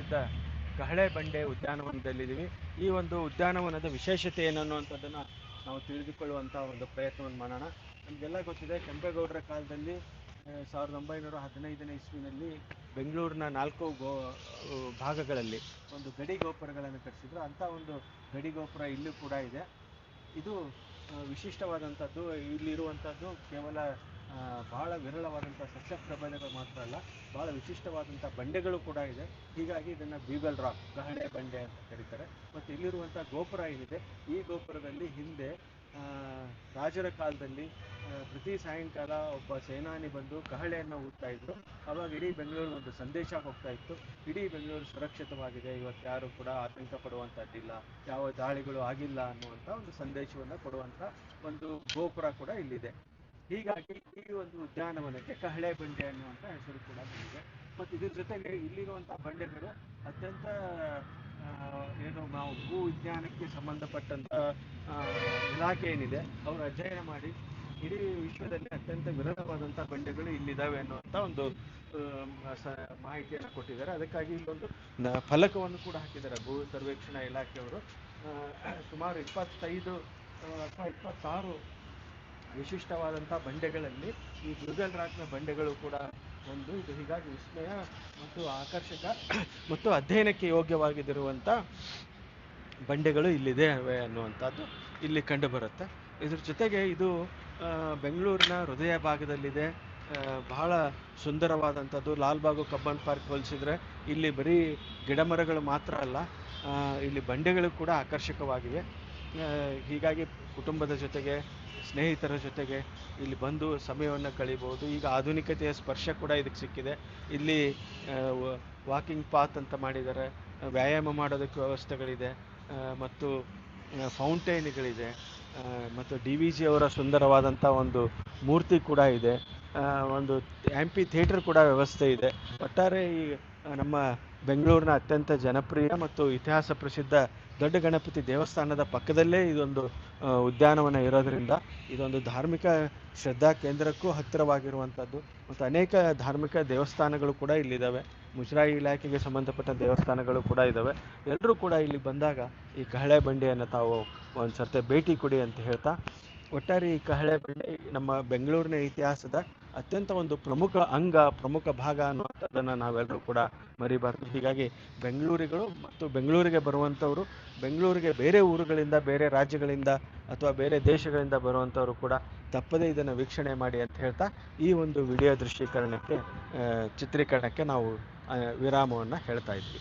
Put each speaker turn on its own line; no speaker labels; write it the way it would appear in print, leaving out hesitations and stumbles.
ಪ್ರಸಿದ್ಧ ಕಹಳೆ ಬಂಡೆ ಉದ್ಯಾನವನದಲ್ಲಿದ್ದೀವಿ. ಈ ಒಂದು ಉದ್ಯಾನವನದ ವಿಶೇಷತೆ ಏನು ಅನ್ನುವಂಥದ್ದನ್ನು ನಾವು ತಿಳಿದುಕೊಳ್ಳುವಂಥ ಒಂದು ಪ್ರಯತ್ನವನ್ನು ಮಾಡೋಣ. ನಮಗೆಲ್ಲ ಗೊತ್ತಿದೆ, ಕೆಂಪೇಗೌಡರ ಕಾಲದಲ್ಲಿ 1915ನೇ ಇಸ್ವಿನಲ್ಲಿ ಬೆಂಗಳೂರಿನ 4 ಭಾಗಗಳಲ್ಲಿ ಒಂದು ಗಡಿ ಗೋಪುರಗಳನ್ನು ಕಟ್ಟಿಸಿದ್ರು. ಅಂಥ ಒಂದು ಗಡಿ ಗೋಪುರ ಇಲ್ಲೂ ಕೂಡ ಇದೆ. ಇದು ವಿಶಿಷ್ಟವಾದಂಥದ್ದು. ಇಲ್ಲಿರುವಂಥದ್ದು ಕೇವಲ ಬಹಳ ವಿರಳವಾದಂಥ ಸಸ್ಯ ಪ್ರಭೇದಗಳು ಮಾತ್ರ ಅಲ್ಲ, ಬಹಳ ವಿಶಿಷ್ಟವಾದಂಥ ಬಂಡೆಗಳು ಕೂಡ ಇದೆ. ಹೀಗಾಗಿ ಇದನ್ನು ಬೀಗಲ್ ರಾಕ್, ಕಹಳೆ ಬಂಡೆ ಅಂತ ಕರೀತಾರೆ. ಮತ್ತು ಇಲ್ಲಿರುವಂಥ ಗೋಪುರ ಏನಿದೆ, ಈ ಗೋಪುರದಲ್ಲಿ ಹಿಂದೆ ರಾಜರ ಕಾಲದಲ್ಲಿ ಪ್ರತಿ ಸಾಯಂಕಾಲ ಒಬ್ಬ ಸೇನಾನಿ ಬಂದು ಕಹಳೆಯನ್ನು ಊದ್ತಾ ಇದ್ರು. ಆವಾಗ ಇಡೀ ಬೆಂಗಳೂರು ಒಂದು ಸಂದೇಶ ಹೋಗ್ತಾ ಇತ್ತು, ಇಡೀ ಬೆಂಗಳೂರು ಸುರಕ್ಷಿತವಾಗಿದೆ, ಇವತ್ತು ಯಾರು ಕೂಡ ಆತಂಕ ಪಡುವಂಥದ್ದಿಲ್ಲ, ಯಾವ ದಾಳಿಗಳು ಆಗಿಲ್ಲ ಅನ್ನುವಂಥ ಒಂದು ಸಂದೇಶವನ್ನು ಕೊಡುವಂಥ ಒಂದು ಗೋಪುರ ಕೂಡ ಇಲ್ಲಿದೆ. ಹೀಗಾಗಿ ಈ ಒಂದು ಉದ್ಯಾನವನಕ್ಕೆ ಕಹಳೆ ಬಂಡೆ ಅನ್ನುವಂಥ ಹೆಸರು ಕೂಡ ಬಂದಿದೆ. ಮತ್ತು ಇದ್ರ ಜೊತೆಗೆ ಇಲ್ಲಿರುವಂಥ ಬಂಡೆಗಳು ಅತ್ಯಂತ ಏನು ನಾವು ಭೂ ವಿಜ್ಞಾನಕ್ಕೆ ಸಂಬಂಧಪಟ್ಟಂಥ ಇಲಾಖೆ ಏನಿದೆ ಅವರು ಅಧ್ಯಯನ ಮಾಡಿ ಇಡೀ ವಿಶ್ವದಲ್ಲಿ ಅತ್ಯಂತ ವಿರಳವಾದಂಥ ಬಂಡೆಗಳು ಇಲ್ಲಿದ್ದಾವೆ ಅನ್ನುವಂಥ ಒಂದು ಮಾಹಿತಿಯನ್ನು ಕೊಟ್ಟಿದ್ದಾರೆ. ಅದಕ್ಕಾಗಿ ಇಲ್ಲೊಂದು ಫಲಕವನ್ನು ಕೂಡ ಹಾಕಿದ್ದಾರೆ ಭೂ ಸರ್ವೇಕ್ಷಣಾ ಇಲಾಖೆಯವರು. ಸುಮಾರು 25 ಅಥವಾ 26 ವಿಶಿಷ್ಟವಾದಂಥ ಬಂಡೆಗಳಲ್ಲಿ ಈ ಬೀಗಲ್ ರಾಕ್ನ ಬಂಡೆಗಳು ಕೂಡ ಒಂದು. ಇದು ಹೀಗಾಗಿ ವಿಸ್ಮಯ ಮತ್ತು ಆಕರ್ಷಕ ಮತ್ತು ಅಧ್ಯಯನಕ್ಕೆ ಯೋಗ್ಯವಾಗಿರುವಂಥ ಬಂಡೆಗಳು ಇಲ್ಲಿದೆ ಅನ್ನುವಂಥದ್ದು ಇಲ್ಲಿ ಕಂಡು ಬರುತ್ತೆ. ಇದ್ರ ಜೊತೆಗೆ ಇದು ಬೆಂಗಳೂರಿನ ಹೃದಯ ಭಾಗದಲ್ಲಿದೆ. ಬಹಳ ಸುಂದರವಾದಂಥದ್ದು. ಲಾಲ್ಬಾಗು ಕಬ್ಬನ್ ಪಾರ್ಕ್ ಹೋಲಿಸಿದ್ರೆ ಇಲ್ಲಿ ಬರೀ ಗಿಡಮರಗಳು ಮಾತ್ರ ಅಲ್ಲ, ಇಲ್ಲಿ ಬಂಡೆಗಳು ಕೂಡ ಆಕರ್ಷಕವಾಗಿವೆ. ಹೀಗಾಗಿ ಕುಟುಂಬದ ಜೊತೆಗೆ, ಸ್ನೇಹಿತರ ಜೊತೆಗೆ ಇಲ್ಲಿ ಬಂದು ಸಮಯವನ್ನು ಕಳೀಬೋದು. ಈಗ ಆಧುನಿಕತೆಯ ಸ್ಪರ್ಶ ಕೂಡ ಇದಕ್ಕೆ ಸಿಕ್ಕಿದೆ. ಇಲ್ಲಿ ವಾಕಿಂಗ್ ಪಾತ್ ಅಂತ ಮಾಡಿದ್ದಾರೆ, ವ್ಯಾಯಾಮ ಮಾಡೋದಕ್ಕೆ ವ್ಯವಸ್ಥೆಗಳಿದೆ, ಮತ್ತು ಫೌಂಟೇನ್ಗಳಿದೆ, ಮತ್ತು DVG ಅವರ ಸುಂದರವಾದಂಥ ಒಂದು ಮೂರ್ತಿ ಕೂಡ ಇದೆ, ಒಂದು ಆ್ಯಂಪಿ ಥಿಯೇಟರ್ ಕೂಡ ವ್ಯವಸ್ಥೆ ಇದೆ. ಒಟ್ಟಾರೆ ಈ ನಮ್ಮ ಬೆಂಗಳೂರಿನ ಅತ್ಯಂತ ಜನಪ್ರಿಯ ಮತ್ತು ಇತಿಹಾಸ ಪ್ರಸಿದ್ಧ ದೊಡ್ಡ ಗಣಪತಿ ದೇವಸ್ಥಾನದ ಪಕ್ಕದಲ್ಲೇ ಇದೊಂದು ಉದ್ಯಾನವನ ಇರೋದರಿಂದ ಇದೊಂದು ಧಾರ್ಮಿಕ ಶ್ರದ್ಧಾ ಕೇಂದ್ರಕ್ಕೂ ಹತ್ತಿರವಾಗಿರುವಂಥದ್ದು. ಮತ್ತು ಅನೇಕ ಧಾರ್ಮಿಕ ದೇವಸ್ಥಾನಗಳು ಕೂಡ ಇಲ್ಲಿದ್ದಾವೆ. ಮುಜರಾಯಿ ಇಲಾಖೆಗೆ ಸಂಬಂಧಪಟ್ಟ ದೇವಸ್ಥಾನಗಳು ಕೂಡ ಇದ್ದಾವೆ. ಎಲ್ಲರೂ ಕೂಡ ಇಲ್ಲಿ ಬಂದಾಗ ಈ ಕಹಳೆ ಬಂಡೆಯನ್ನು ತಾವು ಒಂದು ಸರ್ತಿ ಭೇಟಿ ಕೊಡಿ ಅಂತ ಹೇಳ್ತಾ, ಒಟ್ಟಾರೆ ಈ ಕಹಳೆ ಬಂಡೆ ನಮ್ಮ ಬೆಂಗಳೂರಿನ ಇತಿಹಾಸದ ಅತ್ಯಂತ ಒಂದು ಪ್ರಮುಖ ಭಾಗ ಅನ್ನುವಂಥದ್ದನ್ನು ನಾವೆಲ್ಲರೂ ಕೂಡ ಮರಿಬಾರ್ದು. ಹೀಗಾಗಿ ಬೆಂಗಳೂರಿಗಳು ಮತ್ತು ಬೆಂಗಳೂರಿಗೆ ಬರುವಂಥವರು, ಬೆಂಗಳೂರಿಗೆ ಬೇರೆ ಊರುಗಳಿಂದ, ಬೇರೆ ರಾಜ್ಯಗಳಿಂದ ಅಥವಾ ಬೇರೆ ದೇಶಗಳಿಂದ ಬರುವಂಥವರು ಕೂಡ ತಪ್ಪದೇ ಇದನ್ನು ವೀಕ್ಷಣೆ ಮಾಡಿ ಅಂತ ಹೇಳ್ತಾ ಈ ಒಂದು ವಿಡಿಯೋ ಚಿತ್ರೀಕರಣಕ್ಕೆ ನಾವು ವಿರಾಮವನ್ನು ಹೇಳ್ತಾ ಇದ್ವಿ.